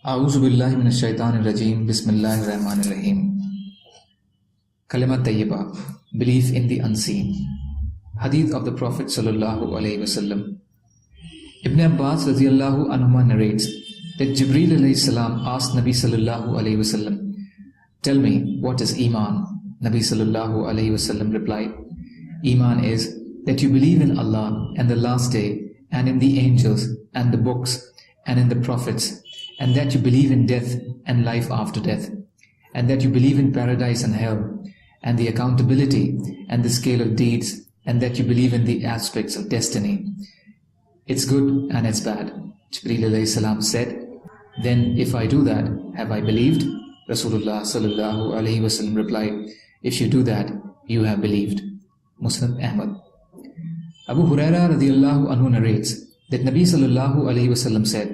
A'udhu billahi minash shaitanir rajeem. Bismillahir rahmanir rahim. Kalima Tayyibah, belief in the unseen. Hadith of the Prophet sallallahu alaihi wasallam. Ibn Abbas radiyallahu anhuma narrates that Jibreel alayhi salam asked Nabi sallallahu alaihi wasallam, "Tell me, what is Iman?" Nabi sallallahu alaihi wasallam replied, "Iman is that you believe in Allah and the last day, and in the angels and the books and in the prophets, and that you believe in death and life after death, and that you believe in paradise and hell, and the accountability and the scale of deeds, and that you believe in the aspects of destiny. It's good and it's bad." Jibreel alayhi salam said, "Then if I do that, have I believed?" Rasulullah sallallahu alaihi wasallam replied, "If you do that, you have believed." Muslim Ahmad. Abu Huraira radiyallahu anhu narrates that Nabi sallallahu alaihi wasallam said,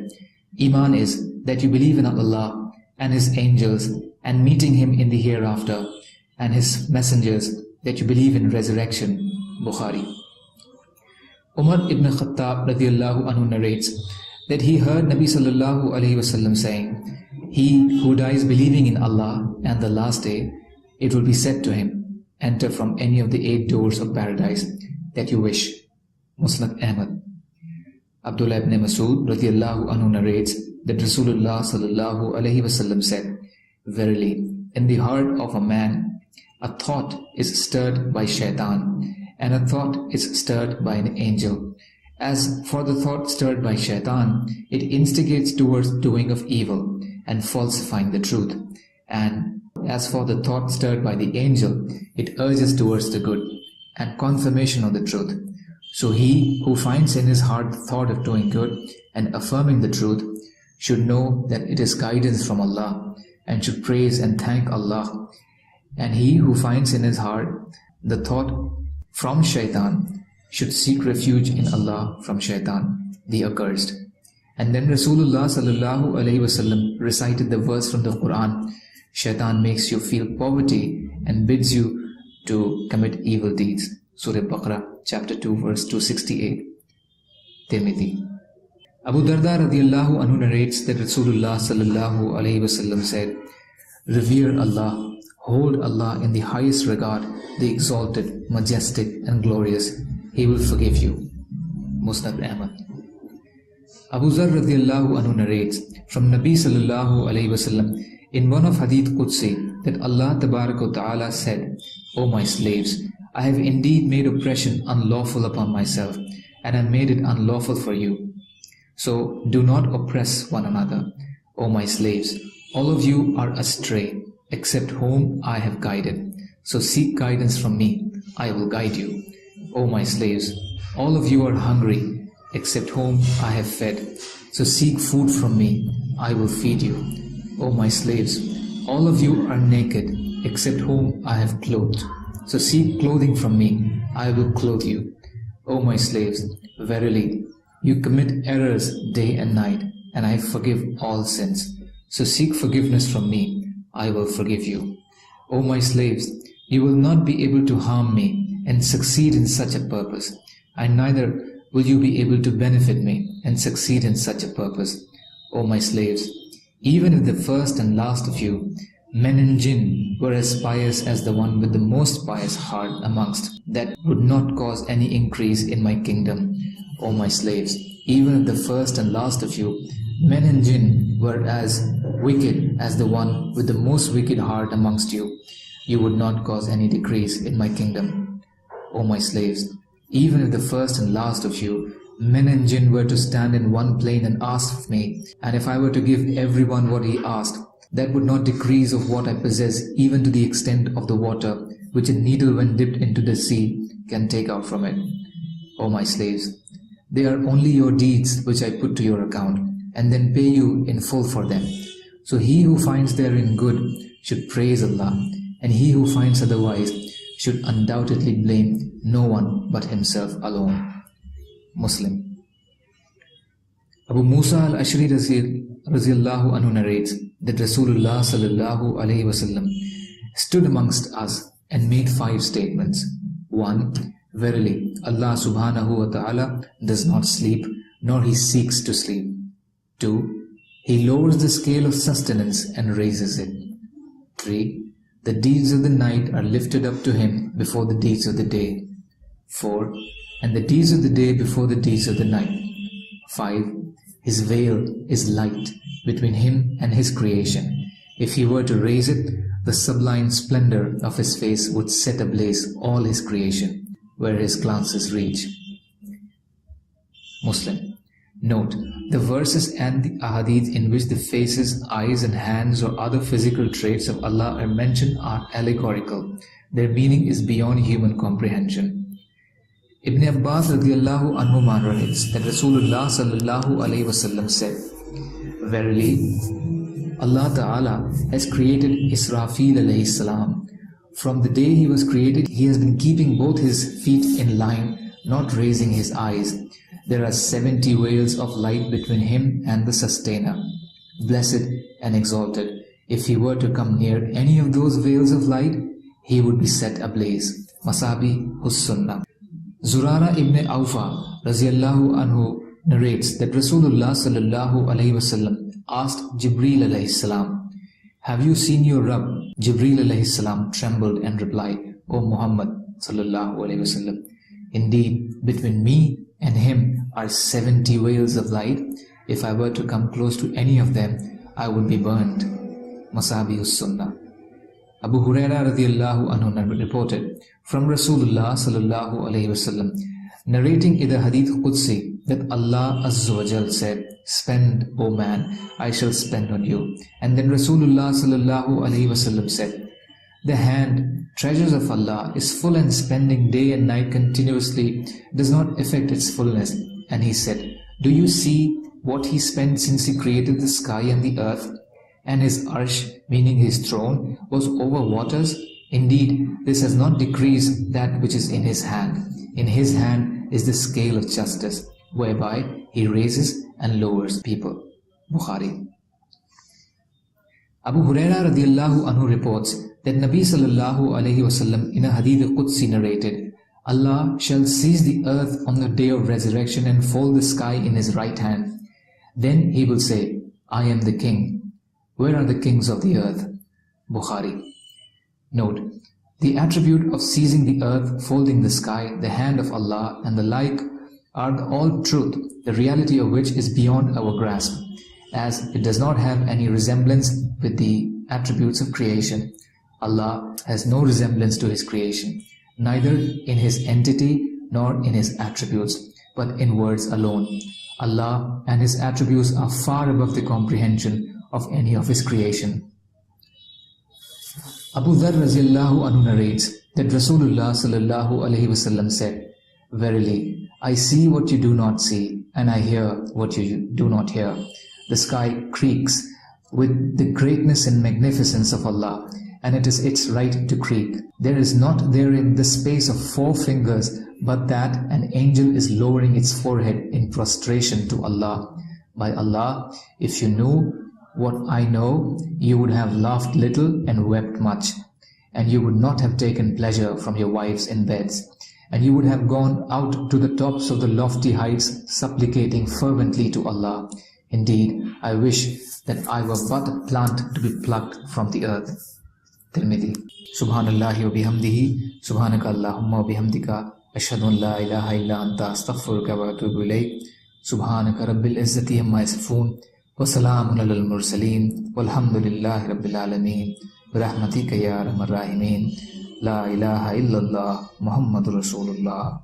"Iman is that you believe in Allah and His angels and meeting Him in the hereafter, and His messengers, that you believe in resurrection." Bukhari. Umar ibn Khattab radiyallahu anhu narrates that he heard Nabi sallallahu alaihi wasallam saying, "He who dies believing in Allah and the last day, it will be said to him, 'Enter from any of the 8 doors of paradise that you wish.'" Muslim Ahmad. Abdullah ibn Mas'ud radiyallahu anhu narrates that Rasulullah sallallahu alaihi wasallam said, "Verily, in the heart of a man, a thought is stirred by shaitan, and a thought is stirred by an angel. As for the thought stirred by shaitan, it instigates towards doing of evil and falsifying the truth. And as for the thought stirred by the angel, it urges towards the good and confirmation of the truth. So he who finds in his heart the thought of doing good and affirming the truth should know that it is guidance from Allah, and should praise and thank Allah. And he who finds in his heart the thought from shaitan should seek refuge in Allah from shaitan, the accursed." And then Rasulullah sallallahu alaihi wasallam recited the verse from the Quran, "Shaitan makes you feel poverty and bids you to commit evil deeds." Surah Baqarah, chapter 2, verse 268. Tirmidhi. Abu Darda radiyallahu anhu narrates that Rasulullah sallallahu alaihi wasallam said, "Revere Allah, hold Allah in the highest regard, the exalted, majestic and glorious. He will forgive you." Musnad Ahmad. Abu Zar radiyallahu anhu narrates from Nabi sallallahu alaihi wasallam in one of Hadith Qudsi that Allah tabarak wa ta'ala said, "O my slaves, I have indeed made oppression unlawful upon myself, and I made it unlawful for you. So do not oppress one another. O my slaves, all of you are astray, except whom I have guided. So seek guidance from me, I will guide you. O my slaves, all of you are hungry, except whom I have fed. So seek food from me, I will feed you. O my slaves, all of you are naked, except whom I have clothed. So seek clothing from me, I will clothe you. O my slaves, verily, you commit errors day and night, and I forgive all sins. So seek forgiveness from me, I will forgive you. O my slaves, you will not be able to harm me and succeed in such a purpose, and neither will you be able to benefit me and succeed in such a purpose. O my slaves, even if the first and last of you, men and jinn, were as pious as the one with the most pious heart amongst, that would not cause any increase in my kingdom. O my slaves, even if the first and last of you, men and jinn, were as wicked as the one with the most wicked heart amongst you, you would not cause any decrease in my kingdom. O my slaves, even if the first and last of you, men and jinn, were to stand in one plane and ask of me, and if I were to give everyone what he asked, that would not decrease of what I possess, even to the extent of the water which a needle when dipped into the sea can take out from it. O my slaves, they are only your deeds which I put to your account, and then pay you in full for them. So he who finds therein good should praise Allah, and he who finds otherwise should undoubtedly blame no one but himself alone." Muslim. Abu Musa al-Ashri radiyallahu anhu narrates that Rasulullah sallallahu alaihi wasallam stood amongst us and made 5 statements. 1. Verily, Allah subhanahu wa ta'ala does not sleep, nor He seeks to sleep. 2. He lowers the scale of sustenance and raises it. 3. The deeds of the night are lifted up to him before the deeds of the day. 4. And the deeds of the day before the deeds of the night. 5. His veil is light between him and his creation. If he were to raise it, the sublime splendor of his face would set ablaze all his creation, where his glances reach. Muslim. Note, the verses and the ahadith in which the faces, eyes and hands or other physical traits of Allah are mentioned are allegorical. Their meaning is beyond human comprehension. Ibn Abbas radiallahu anhu narrates that Rasulullah sallallahu alayhi wasallam said, "Verily, Allah Ta'ala has created Israfil alayhi salam. From the day he was created, he has been keeping both his feet in line, not raising his eyes. There are 70 veils of light between him and the Sustainer. Blessed and exalted, if he were to come near any of those veils of light, he would be set ablaze." Masabi Hus-Sunnah. Zurara ibn Awfa Raziyallahu anhu narrates that Rasulullah sallallahu alayhi wasallam asked Jibreel alayhi salam, "Have you seen your Rabb?" Jibreel alayhi salam trembled and replied, "O Muhammad sallallahu alayhi wasallam, indeed between me and him are 70 veils of light. If I were to come close to any of them, I would be burnt." Masabi Sunnah. Abu Huraira radiallahu anhu reported from Rasulullah sallallahu alayhi wasallam, narrating in the Hadith Qudsi, that Allah Azza wa Jal said, "Spend, O man, I shall spend on you." And then Rasulullah sallallahu alayhi wasallam said, "The hand, treasures of Allah, is full, and spending day and night continuously does not affect its fullness." And he said, "Do you see what he spent since he created the sky and the earth? And his arsh, meaning his throne, was over waters. Indeed, this has not decreased that which is in his hand. In his hand is the scale of justice, whereby he raises and lowers people." Bukhari. Abu Huraira radiallahu anhu reports that Nabi sallallahu alayhi wasallam in a Hadith Qudsi narrated, "Allah shall seize the earth on the day of resurrection and fold the sky in his right hand. Then he will say, 'I am the king. Where are the kings of the earth?'" Bukhari. Note, the attribute of seizing the earth, folding the sky, the hand of Allah and the like are all truth, the reality of which is beyond our grasp, as it does not have any resemblance with the attributes of creation. Allah has no resemblance to his creation, neither in his entity nor in his attributes, but in words alone. Allah and his attributes are far above the comprehension of any of his creation. Abu Dharr raziyallahu anhu narrates that Rasulullah sallallahu alayhi wasallam said, "Verily, I see what you do not see, and I hear what you do not hear. The sky creaks with the greatness and magnificence of Allah, and it is its right to creak. There is not therein the space of 4 fingers, but that an angel is lowering its forehead in prostration to Allah. By Allah, if you knew what I know, you would have laughed little and wept much, and you would not have taken pleasure from your wives in beds, and you would have gone out to the tops of the lofty heights, supplicating fervently to Allah. Indeed, I wish that I were but a plant to be plucked from the earth." Tirmidhi. Subhanallahi wa bihamdihi, subhanaka Allahumma wa bihamdika, ashhadu an la ilaha illa anta, astaghfiruka wa atubu ilayk. Subhanaka rabbil izzati amma yasifun, wa salamun alal mursaleen, walhamdulillahi rabbil alameen, birahmatika ya arhamar rahimin, la ilaha illallah, Muhammadur Rasulullah.